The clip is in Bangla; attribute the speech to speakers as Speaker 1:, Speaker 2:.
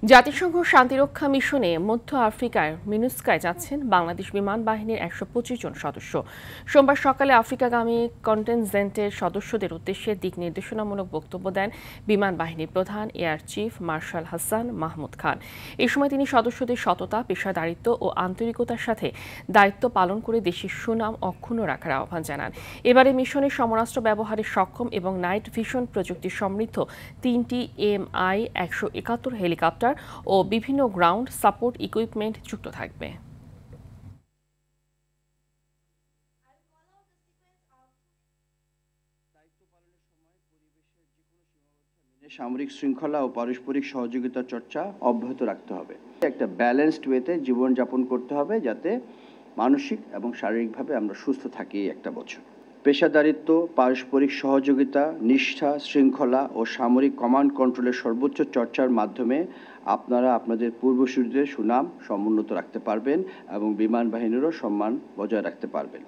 Speaker 1: জাতিসংঘ শান্তিরক্ষা মিশনে মধ্য আফ্রিকার মিনুস্কায় যাচ্ছেন বাংলাদেশ বিমান বাহিনীর ১২৫ জন সদস্য। সোমবার সকালে আফ্রিকাগামী কন্টিনজেন্টের সদস্যদের উদ্দেশ্যে দিক নির্দেশনামূলক বক্তব্য দেন বিমান বাহিনীর প্রধান air chief marshal Hasan Mahmud Khan. এ সময় তিনি সদস্যদের সততা, পেশাদারিত্ব ও আন্তরিকতার সাথে দায়িত্ব পালন করে দেশের সুনাম অক্ষুণ্ণ রাখার আহ্বান জানান। এবারে মিশনে সমরাস্ত্র ব্যবহারে সক্ষম এবং নাইট ভিশন প্রযুক্তি সমৃদ্ধ ৩টি MI-১৭১ হেলিকপ্টার ও বিভিন্ন গ্রাউন্ড সাপোর্ট ইকুইপমেন্ট যুক্ত থাকবে।
Speaker 2: সামরিক শৃঙ্খলা ও পারস্পরিক সহযোগিতা চর্চা অব্যাহত রাখতে হবে। একটা ব্যালেন্সড ওয়েতে জীবনযাপন করতে হবে যাতে মানসিক এবং শারীরিকভাবে আমরা সুস্থ থাকি একটা বছর। পেশাদারিত্ব, পারস্পরিক সহযোগিতা, নিষ্ঠা, শৃঙ্খলা ও সামরিক কমান্ড কন্ট্রোলের সর্বোচ্চ চর্চার মাধ্যমে আপনারা আপনাদের পূর্বসূরীদের সুনাম সমুন্নত রাখতে পারবেন এবং বিমান বাহিনীরও সম্মান বজায় রাখতে পারবেন।